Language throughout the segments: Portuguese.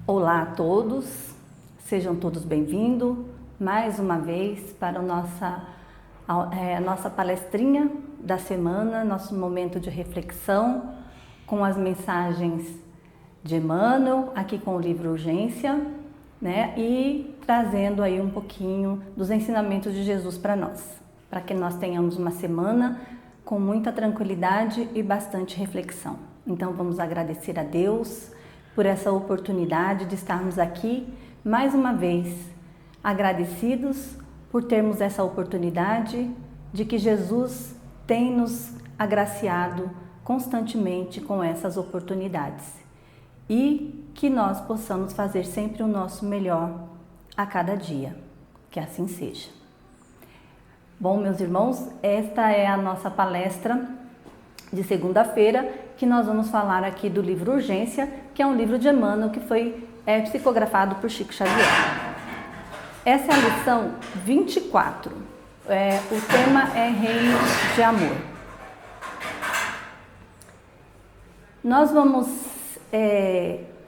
Olá a todos, sejam todos bem-vindos mais uma vez para a nossa palestrinha da semana, nosso momento de reflexão com as mensagens de Emmanuel, aqui com o livro Urgência, né? E trazendo aí um pouquinho dos ensinamentos de Jesus para nós, para que nós tenhamos uma semana com muita tranquilidade e bastante reflexão. Então vamos agradecer a Deus por essa oportunidade de estarmos aqui mais uma vez, agradecidos por termos essa oportunidade de que Jesus tem nos agraciado constantemente com essas oportunidades e que nós possamos fazer sempre o nosso melhor a cada dia, que assim seja. Bom, meus irmãos, esta é a nossa palestra de segunda-feira, que nós vamos falar aqui do livro Urgência, que é um livro de Emmanuel que foi psicografado por Chico Xavier. Essa é a lição 24. O tema é Reino de Amor. Nós vamos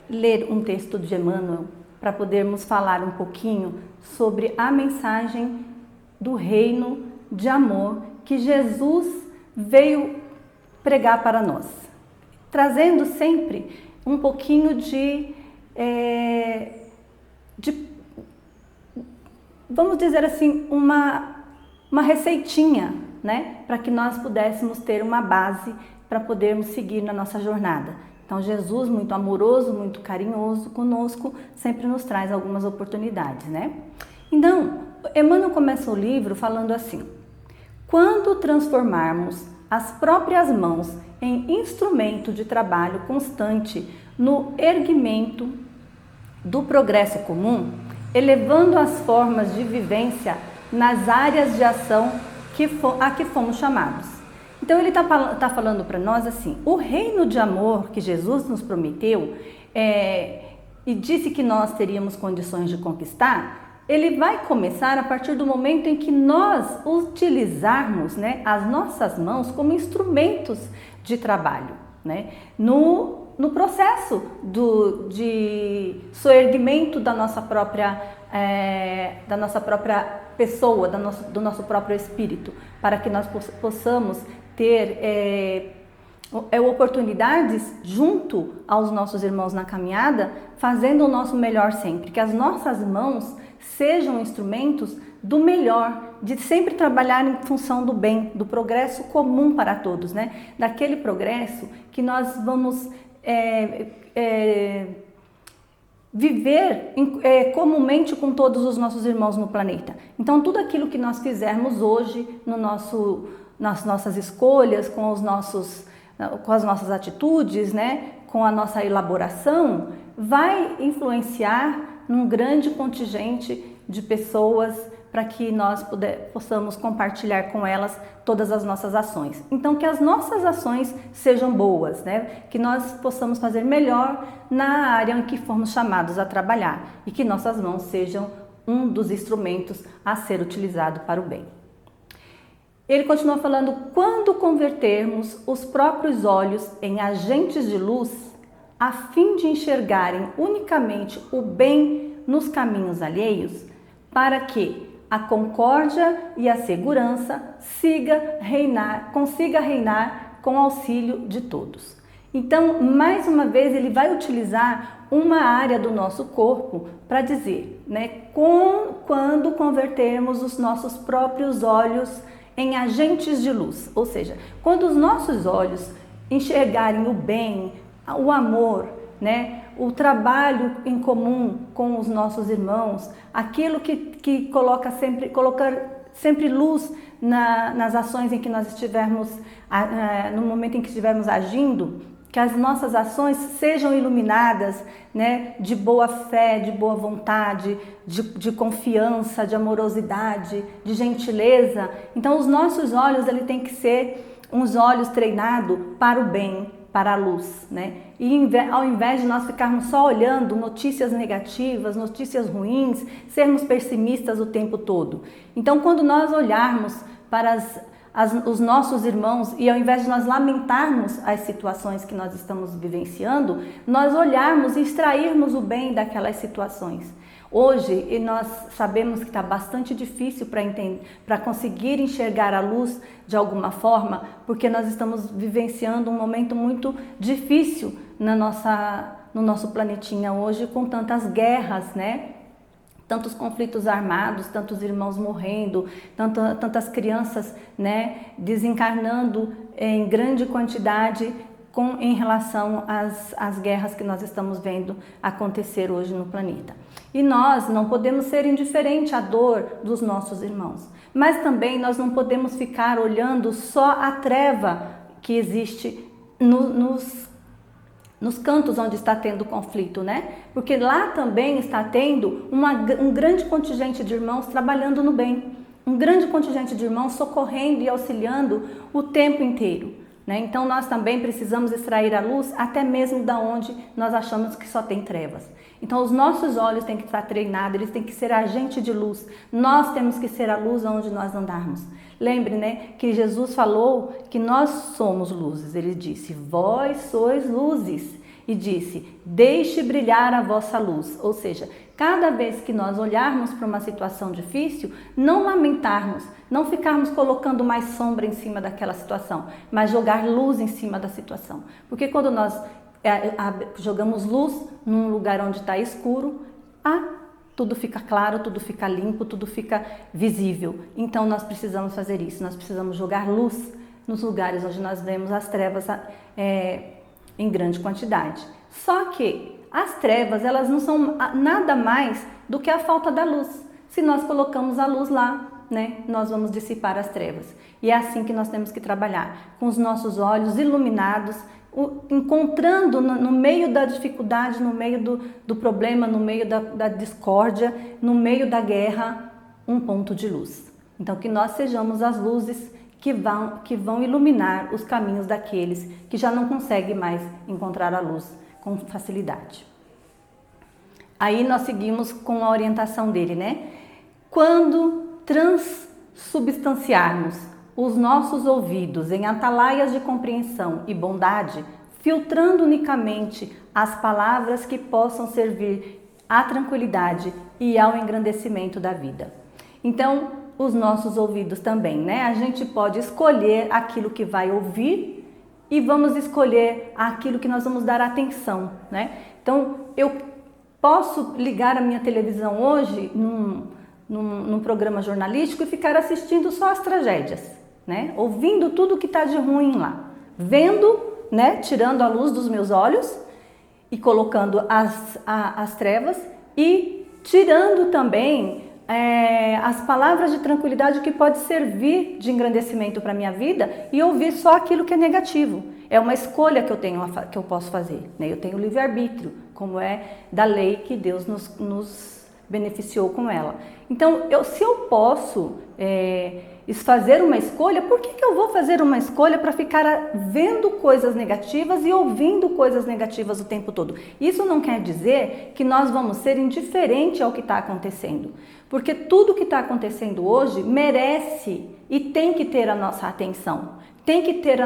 ler um texto de Emmanuel para podermos falar um pouquinho sobre a mensagem do Reino de Amor que Jesus veio pregar para nós, trazendo sempre um pouquinho vamos dizer assim, uma receitinha, né, para que nós pudéssemos ter uma base para podermos seguir na nossa jornada. Então Jesus, muito amoroso, muito carinhoso conosco, sempre nos traz algumas oportunidades, né? Então, Emmanuel começa o livro falando assim: quando transformarmos as próprias mãos em instrumento de trabalho constante no erguimento do progresso comum, elevando as formas de vivência nas áreas de ação a que fomos chamados. Então ele está falando para nós assim: o reino de amor que Jesus nos prometeu e disse que nós teríamos condições de conquistar, ele vai começar a partir do momento em que nós utilizarmos, né, as nossas mãos como instrumentos de trabalho, né, no processo de soerguimento da nossa própria pessoa, do nosso próprio espírito, para que nós possamos ter oportunidades junto aos nossos irmãos na caminhada, fazendo o nosso melhor sempre, que as nossas mãos sejam instrumentos do melhor, de sempre trabalhar em função do bem, do progresso comum para todos, né? Daquele progresso que nós vamos viver comumente com todos os nossos irmãos no planeta. Então tudo aquilo que nós fizermos hoje nas nossas escolhas, com as nossas atitudes, né? Com a nossa elaboração, vai influenciar num grande contingente de pessoas para que nós possamos compartilhar com elas todas as nossas ações. Então, que as nossas ações sejam boas, né? Que nós possamos fazer melhor na área em que formos chamados a trabalhar e que nossas mãos sejam um dos instrumentos a ser utilizado para o bem. Ele continua falando: quando convertermos os próprios olhos em agentes de luz, a fim de enxergarem unicamente o bem nos caminhos alheios, para que a concórdia e a segurança consiga reinar com auxílio de todos. Então, mais uma vez, ele vai utilizar uma área do nosso corpo para dizer, né, quando convertermos os nossos próprios olhos em agentes de luz, ou seja, quando os nossos olhos enxergarem o bem, o amor, né, o trabalho em comum com os nossos irmãos, aquilo que coloca sempre luz nas ações em que nós estivermos, no momento em que estivermos agindo, que as nossas ações sejam iluminadas, né, de boa fé, de boa vontade, de confiança, de amorosidade, de gentileza. Então os nossos olhos têm que ser uns olhos treinados para o bem, para a luz, né? E ao invés de nós ficarmos só olhando notícias negativas, notícias ruins, sermos pessimistas o tempo todo. Então, quando nós olharmos para os nossos irmãos, e ao invés de nós lamentarmos as situações que nós estamos vivenciando, nós olharmos e extrairmos o bem daquelas situações. Hoje, e nós sabemos que está bastante difícil para conseguir enxergar a luz de alguma forma, porque nós estamos vivenciando um momento muito difícil no nosso planetinha hoje, com tantas guerras, né? Tantos conflitos armados, tantos irmãos morrendo, tantas crianças, né, desencarnando em grande quantidade em relação às guerras que nós estamos vendo acontecer hoje no planeta. E nós não podemos ser indiferentes à dor dos nossos irmãos, mas também nós não podemos ficar olhando só a treva que existe nos cantos onde está tendo conflito, né? Porque lá também está tendo um grande contingente de irmãos trabalhando no bem, um grande contingente de irmãos socorrendo e auxiliando o tempo inteiro, né? Então nós também precisamos extrair a luz até mesmo da onde nós achamos que só tem trevas. Então os nossos olhos têm que estar treinados, eles têm que ser agente de luz. Nós temos que ser a luz onde nós andarmos. Lembre, né, que Jesus falou que nós somos luzes. Ele disse, vós sois luzes. E disse, deixe brilhar a vossa luz. Ou seja, cada vez que nós olharmos para uma situação difícil, não lamentarmos, não ficarmos colocando mais sombra em cima daquela situação, mas jogar luz em cima da situação. Porque quando nós jogamos luz num lugar onde está escuro, tudo fica claro, tudo fica limpo, tudo fica visível. Então nós precisamos fazer isso, nós precisamos jogar luz nos lugares onde nós vemos as trevas em grande quantidade. Só que as trevas, elas não são nada mais do que a falta da luz. Se nós colocamos a luz lá, né, nós vamos dissipar as trevas. E é assim que nós temos que trabalhar, com os nossos olhos iluminados, encontrando no meio da dificuldade, no meio do problema, no meio da discórdia, no meio da guerra, um ponto de luz. Então que nós sejamos as luzes que vão iluminar os caminhos daqueles que já não conseguem mais encontrar a luz com facilidade. Aí nós seguimos com a orientação dele, né? Quando transubstanciarmos os nossos ouvidos em atalaias de compreensão e bondade, filtrando unicamente as palavras que possam servir à tranquilidade e ao engrandecimento da vida. Então, os nossos ouvidos também, né? A gente pode escolher aquilo que vai ouvir e vamos escolher aquilo que nós vamos dar atenção, né? Então, eu posso ligar a minha televisão hoje num programa jornalístico e ficar assistindo só as tragédias, né? Ouvindo tudo que está de ruim lá, vendo, né? Tirando a luz dos meus olhos e colocando as trevas e tirando também as palavras de tranquilidade que pode servir de engrandecimento para a minha vida e ouvir só aquilo que é negativo. É uma escolha que eu posso fazer, né? Eu tenho livre-arbítrio, como é da lei que Deus nos beneficiou com ela. Então, se eu posso fazer uma escolha, por que eu vou fazer uma escolha para ficar vendo coisas negativas e ouvindo coisas negativas o tempo todo? Isso não quer dizer que nós vamos ser indiferentes ao que está acontecendo, porque tudo que está acontecendo hoje merece e tem que ter a nossa atenção, tem que ter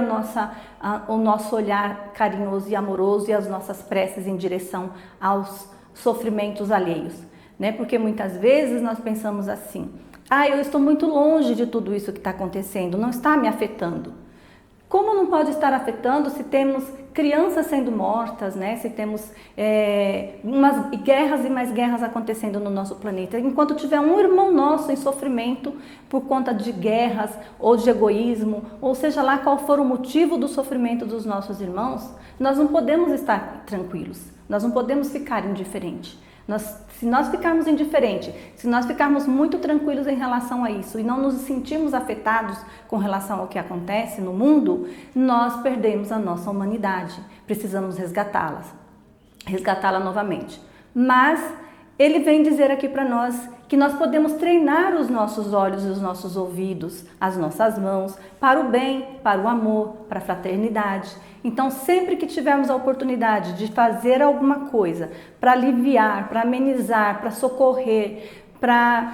o nosso olhar carinhoso e amoroso e as nossas preces em direção aos sofrimentos alheios, né? Porque muitas vezes nós pensamos assim, eu estou muito longe de tudo isso que está acontecendo, não está me afetando. Como não pode estar afetando se temos crianças sendo mortas, né? Se temos umas guerras e mais guerras acontecendo no nosso planeta? Enquanto tiver um irmão nosso em sofrimento por conta de guerras ou de egoísmo, ou seja lá qual for o motivo do sofrimento dos nossos irmãos, nós não podemos estar tranquilos, nós não podemos ficar indiferentes. Se nós ficarmos indiferentes, se nós ficarmos muito tranquilos em relação a isso e não nos sentirmos afetados com relação ao que acontece no mundo, nós perdemos a nossa humanidade. Precisamos resgatá-la novamente. Mas ele vem dizer aqui para nós que nós podemos treinar os nossos olhos e os nossos ouvidos, as nossas mãos, para o bem, para o amor, para a fraternidade. Então, sempre que tivermos a oportunidade de fazer alguma coisa para aliviar, para amenizar, para socorrer, para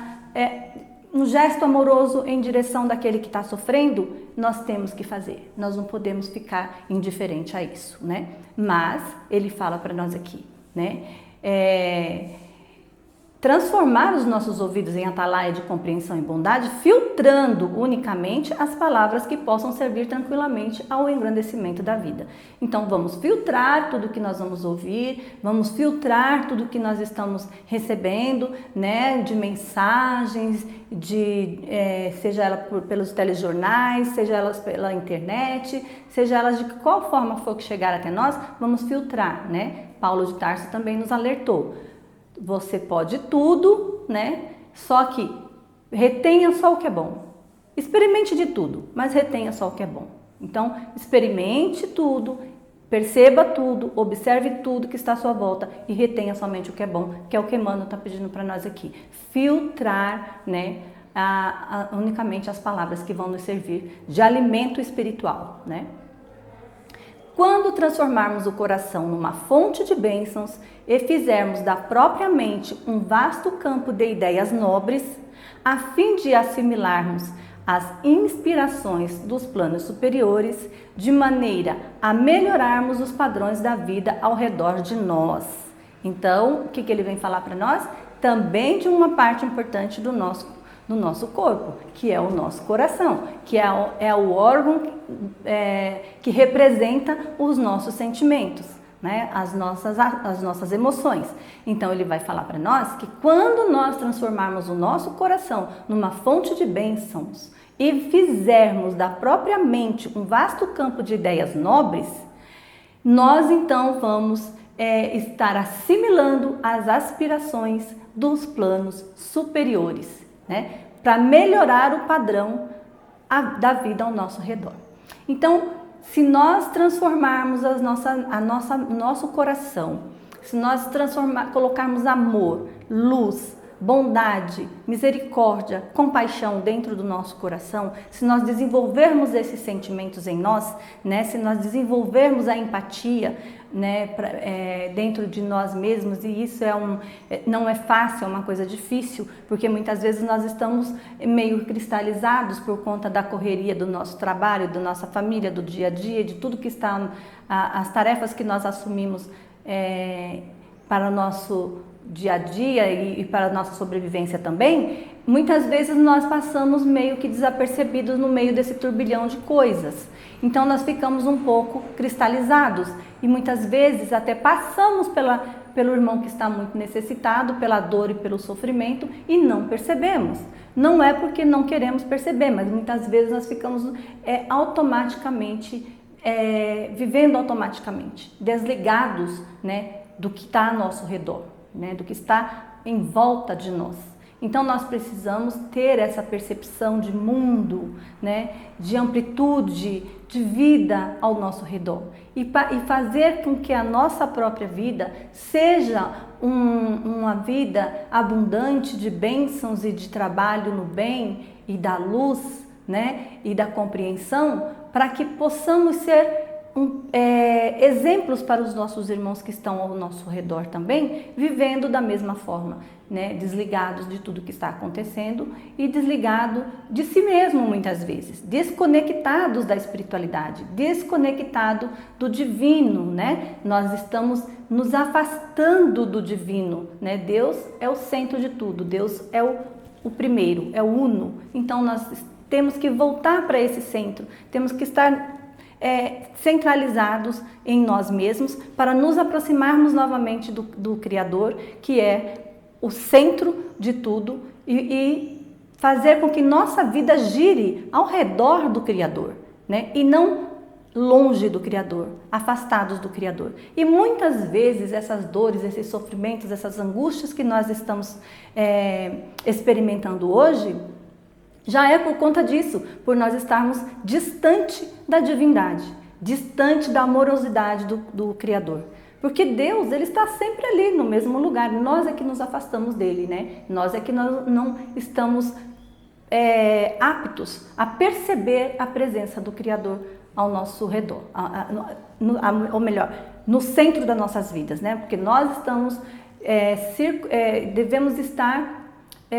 um gesto amoroso em direção daquele que está sofrendo, nós temos que fazer. Nós não podemos ficar indiferente a isso, né? Mas ele fala para nós aqui, né? Transformar os nossos ouvidos em atalaia de compreensão e bondade, filtrando unicamente as palavras que possam servir tranquilamente ao engrandecimento da vida. Então vamos filtrar tudo que nós vamos ouvir, vamos filtrar tudo que nós estamos recebendo, né, de mensagens, seja ela pelos telejornais, seja elas pela internet, seja elas de qual forma for que chegar até nós, vamos filtrar, né? Paulo de Tarso também nos alertou. Você pode tudo, né? Só que retenha só o que é bom. Experimente de tudo, mas retenha só o que é bom. Então, experimente tudo, perceba tudo, observe tudo que está à sua volta e retenha somente o que é bom, que é o que Emmanuel está pedindo para nós aqui. Filtrar, né? Unicamente as palavras que vão nos servir de alimento espiritual, né? Quando transformarmos o coração numa fonte de bênçãos e fizermos da própria mente um vasto campo de ideias nobres, a fim de assimilarmos as inspirações dos planos superiores, de maneira a melhorarmos os padrões da vida ao redor de nós. Então, o que ele vem falar para nós? Também de uma parte importante do nosso corpo, que é o nosso coração, que é o órgão que representa os nossos sentimentos, né? As nossas emoções. Então ele vai falar para nós que quando nós transformarmos o nosso coração numa fonte de bênçãos e fizermos da própria mente um vasto campo de ideias nobres, nós então vamos estar assimilando as aspirações dos planos superiores, né, para melhorar o padrão da vida ao nosso redor. Então, se nós transformarmos nosso coração, se nós colocarmos amor, luz, bondade, misericórdia, compaixão dentro do nosso coração, se nós desenvolvermos esses sentimentos em nós, né, se nós desenvolvermos a empatia, né, dentro de nós mesmos, e isso não é fácil, é uma coisa difícil, porque muitas vezes nós estamos meio cristalizados por conta da correria do nosso trabalho, da nossa família, do dia a dia, de tudo que está, as tarefas que nós assumimos para o nosso dia a dia e para a nossa sobrevivência também. Muitas vezes nós passamos meio que desapercebidos no meio desse turbilhão de coisas. Então nós ficamos um pouco cristalizados e muitas vezes até passamos pelo irmão que está muito necessitado, pela dor e pelo sofrimento e não percebemos. Não é porque não queremos perceber, mas muitas vezes nós ficamos automaticamente, vivendo automaticamente, desligados, né, do que está ao nosso redor, né, do que está em volta de nós. Então nós precisamos ter essa percepção de mundo, né, de amplitude, de vida ao nosso redor e fazer com que a nossa própria vida seja uma vida abundante de bênçãos e de trabalho no bem e da luz, né, e da compreensão, para que possamos ser exemplos para os nossos irmãos que estão ao nosso redor também, vivendo da mesma forma, né? Desligados de tudo que está acontecendo e desligado de si mesmo muitas vezes, desconectados da espiritualidade, desconectado do divino, né? Nós estamos nos afastando do divino, né? Deus é o centro de tudo, Deus é o primeiro, é o uno. Então nós temos que voltar para esse centro, temos que estar centralizados em nós mesmos para nos aproximarmos novamente do Criador, que é o centro de tudo, e fazer com que nossa vida gire ao redor do Criador, né? E não longe do Criador, afastados do Criador. E muitas vezes essas dores, esses sofrimentos, essas angústias que nós estamos experimentando hoje, já é por conta disso, por nós estarmos distante da divindade, distante da amorosidade do Criador. Porque Deus, Ele está sempre ali no mesmo lugar, nós é que nos afastamos dele, né? Nós é que não estamos aptos a perceber a presença do Criador ao nosso redor, ou melhor, no centro das nossas vidas, né? Porque nós estamos, devemos estar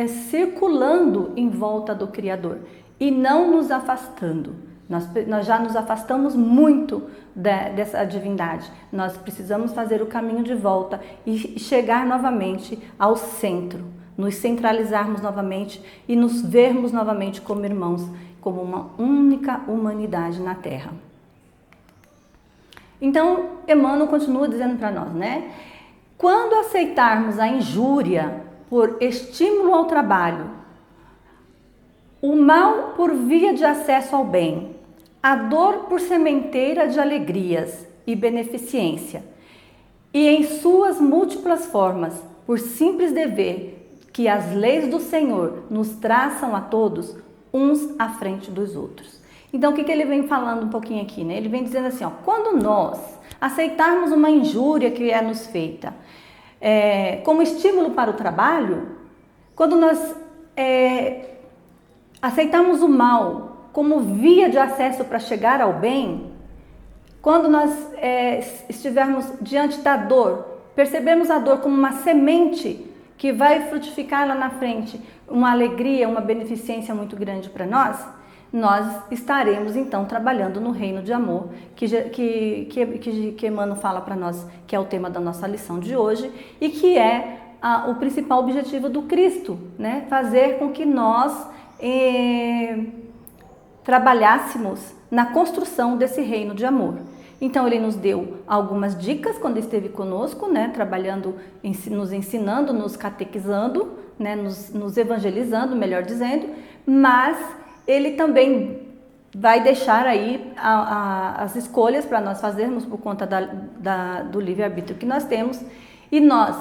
circulando em volta do Criador e não nos afastando. Nós já nos afastamos muito dessa divindade. Nós precisamos fazer o caminho de volta e chegar novamente ao centro, nos centralizarmos novamente e nos vermos novamente como irmãos, como uma única humanidade na Terra. Então, Emmanuel continua dizendo para nós, né? Quando aceitarmos a injúria por estímulo ao trabalho, o mal por via de acesso ao bem, a dor por sementeira de alegrias e beneficência, e em suas múltiplas formas, por simples dever que as leis do Senhor nos traçam a todos, uns à frente dos outros. Então, o que ele vem falando um pouquinho aqui, né? Ele vem dizendo assim, ó, quando nós aceitarmos uma injúria que é nos feita como estímulo para o trabalho, quando nós aceitamos o mal como via de acesso para chegar ao bem, quando nós estivermos diante da dor, percebemos a dor como uma semente que vai frutificar lá na frente uma alegria, uma beneficência muito grande para nós estaremos então trabalhando no reino de amor que Emmanuel fala para nós, que é o tema da nossa lição de hoje e que é o principal objetivo do Cristo, né? Fazer com que nós trabalhássemos na construção desse reino de amor. Então ele nos deu algumas dicas quando esteve conosco, né? Trabalhando, nos ensinando, nos catequizando, né? nos evangelizando, melhor dizendo, mas ele também vai deixar aí as escolhas para nós fazermos por conta do livre-arbítrio que nós temos. E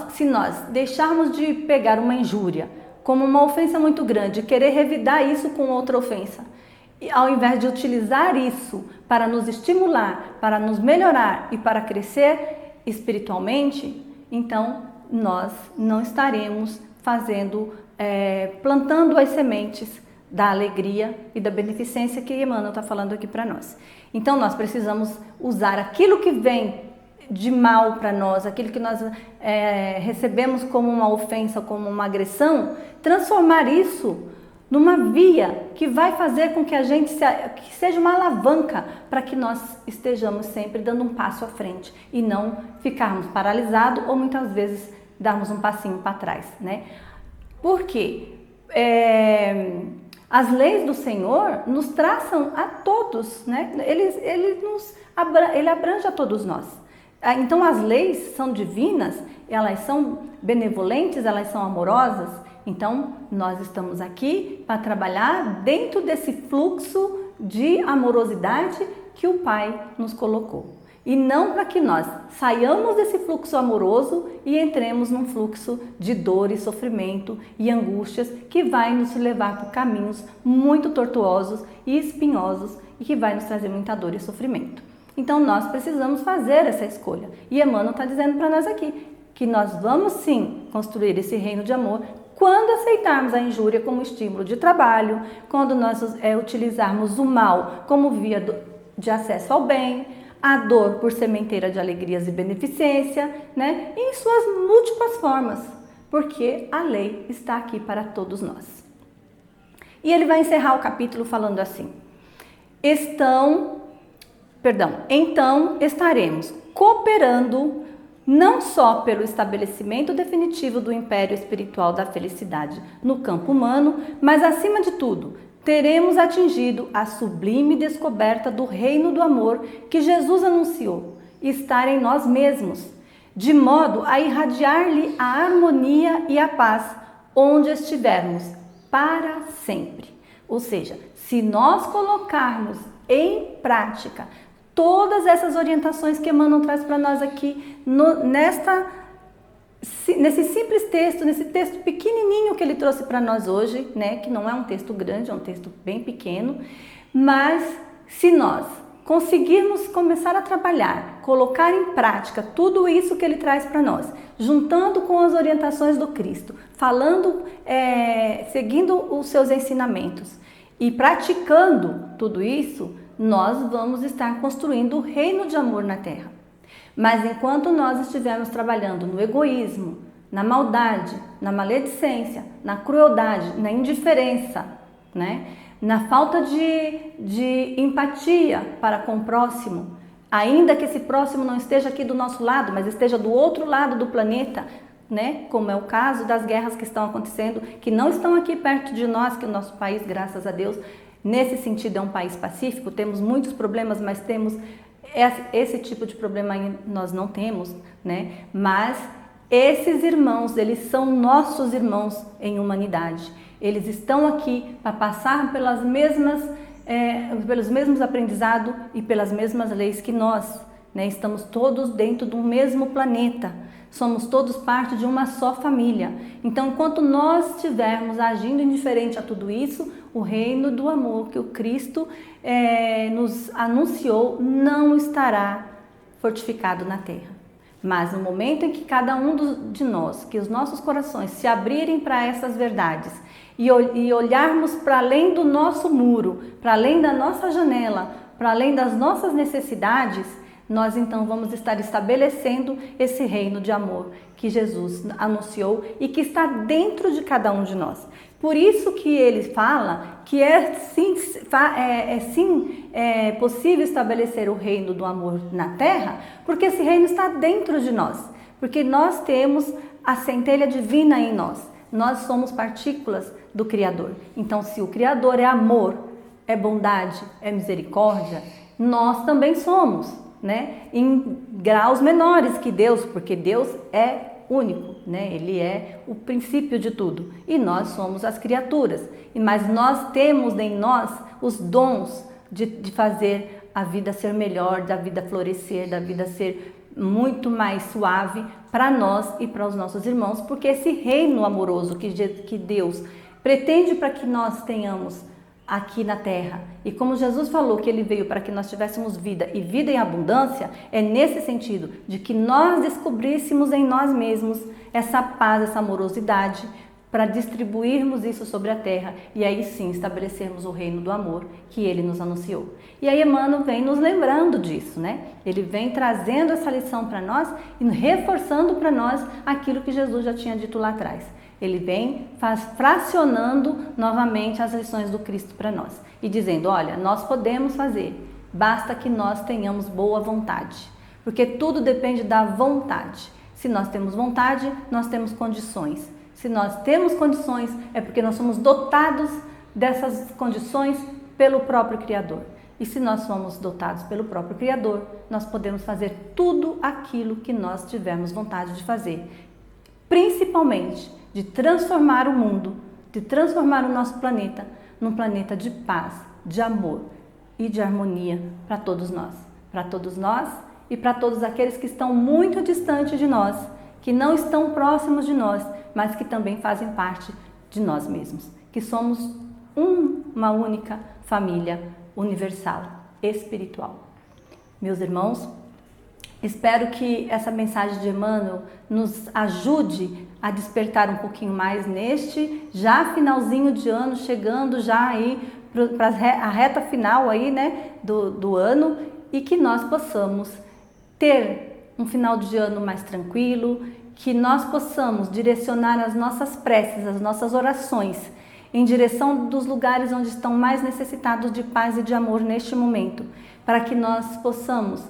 se nós deixarmos de pegar uma injúria como uma ofensa muito grande, querer revidar isso com outra ofensa, e ao invés de utilizar isso para nos estimular, para nos melhorar e para crescer espiritualmente, então nós não estaremos plantando as sementes da alegria e da beneficência que Emmanuel está falando aqui para nós. Então nós precisamos usar aquilo que vem de mal para nós, aquilo que nós recebemos como uma ofensa, como uma agressão, transformar isso numa via que vai fazer com que a gente que seja uma alavanca para que nós estejamos sempre dando um passo à frente e não ficarmos paralisados ou muitas vezes darmos um passinho para trás, né? Por quê? As leis do Senhor nos traçam a todos, né? Ele abrange a todos nós. Então as leis são divinas, elas são benevolentes, elas são amorosas. Então nós estamos aqui para trabalhar dentro desse fluxo de amorosidade que o Pai nos colocou. E não para que nós saiamos desse fluxo amoroso e entremos num fluxo de dor e sofrimento e angústias que vai nos levar por caminhos muito tortuosos e espinhosos e que vai nos trazer muita dor e sofrimento. Então nós precisamos fazer essa escolha. E Emmanuel está dizendo para nós aqui que nós vamos sim construir esse reino de amor quando aceitarmos a injúria como estímulo de trabalho, quando nós utilizarmos o mal como via de acesso ao bem, a dor por sementeira de alegrias e beneficência, né? Em suas múltiplas formas, porque a lei está aqui para todos nós. E ele vai encerrar o capítulo falando assim: então estaremos cooperando não só pelo estabelecimento definitivo do império espiritual da felicidade no campo humano, mas acima de tudo, teremos atingido a sublime descoberta do reino do amor que Jesus anunciou, estar em nós mesmos, de modo a irradiar-lhe a harmonia e a paz onde estivermos, para sempre. Ou seja, se nós colocarmos em prática todas essas orientações que Emmanuel traz para nós aqui, nesse simples texto, nesse texto pequenininho que ele trouxe para nós hoje, né, que não é um texto grande, é um texto bem pequeno, mas se nós conseguirmos começar a trabalhar, colocar em prática tudo isso que ele traz para nós, juntando com as orientações do Cristo, seguindo os seus ensinamentos e praticando tudo isso, nós vamos estar construindo o reino de amor na Terra. Mas enquanto nós estivermos trabalhando no egoísmo, na maldade, na maledicência, na crueldade, na indiferença, né? Na falta de empatia para com o próximo, ainda que esse próximo não esteja aqui do nosso lado, mas esteja do outro lado do planeta, né? Como é o caso das guerras que estão acontecendo, que não estão aqui perto de nós, que o nosso país, graças a Deus, nesse sentido é um país pacífico. Temos muitos problemas, mas temos esse tipo de problema nós não temos, né? Mas esses irmãos, eles são nossos irmãos em humanidade. Eles estão aqui para passar pelos mesmos aprendizados e pelas mesmas leis que nós, né? Estamos todos dentro do mesmo planeta. Somos todos parte de uma só família. Então, enquanto nós estivermos agindo indiferente a tudo isso, o reino do amor que o Cristo nos anunciou não estará fortificado na terra. Mas no momento em que cada um de nós, que os nossos corações se abrirem para essas verdades e olharmos para além do nosso muro, para além da nossa janela, para além das nossas necessidades, nós então vamos estar estabelecendo esse reino de amor que Jesus anunciou e que está dentro de cada um de nós. Por isso que ele fala que é possível estabelecer o reino do amor na terra, porque esse reino está dentro de nós, porque nós temos a centelha divina em nós, nós somos partículas do Criador. Então, se o Criador é amor, é bondade, é misericórdia, nós também somos, né? Em graus menores que Deus, porque Deus é único, né? Ele é o princípio de tudo e nós somos as criaturas, mas nós temos em nós os dons de fazer a vida ser melhor, da vida florescer, da vida ser muito mais suave para nós e para os nossos irmãos, porque esse reino amoroso que Deus pretende para que nós tenhamos aqui na terra. E como Jesus falou que ele veio para que nós tivéssemos vida e vida em abundância, é nesse sentido de que nós descobríssemos em nós mesmos essa paz, essa amorosidade, para distribuirmos isso sobre a terra e aí sim estabelecermos o reino do amor que ele nos anunciou. E aí Emmanuel vem nos lembrando disso, né? Ele vem trazendo essa lição para nós e reforçando para nós aquilo que Jesus já tinha dito lá atrás. Ele vem fracionando novamente as lições do Cristo para nós e dizendo, olha, nós podemos fazer, basta que nós tenhamos boa vontade, porque tudo depende da vontade. Se nós temos vontade, nós temos condições. Se nós temos condições, é porque nós somos dotados dessas condições pelo próprio Criador. E se nós somos dotados pelo próprio Criador, nós podemos fazer tudo aquilo que nós tivermos vontade de fazer, principalmente de transformar o mundo, de transformar o nosso planeta num planeta de paz, de amor e de harmonia para todos nós e para todos aqueles que estão muito distantes de nós, que não estão próximos de nós, mas que também fazem parte de nós mesmos, que somos uma única família universal, espiritual. Meus irmãos, espero que essa mensagem de Emmanuel nos ajude a despertar um pouquinho mais neste já finalzinho de ano, chegando já aí para a reta final aí, né, do ano, e que nós possamos ter um final de ano mais tranquilo, que nós possamos direcionar as nossas preces, as nossas orações em direção dos lugares onde estão mais necessitados de paz e de amor neste momento, para que nós possamos,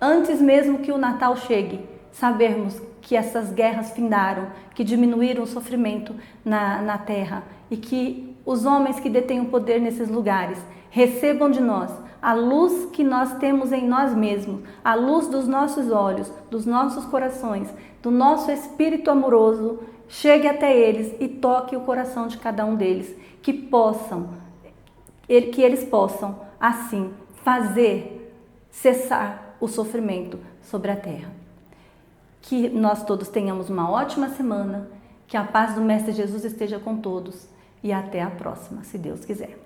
antes mesmo que o Natal chegue, sabermos que essas guerras findaram, que diminuíram o sofrimento na terra e que os homens que detêm o poder nesses lugares recebam de nós a luz que nós temos em nós mesmos, a luz dos nossos olhos, dos nossos corações, do nosso espírito amoroso, chegue até eles e toque o coração de cada um deles, que eles possam, assim, fazer cessar o sofrimento sobre a terra. Que nós todos tenhamos uma ótima semana, que a paz do Mestre Jesus esteja com todos e até a próxima, se Deus quiser.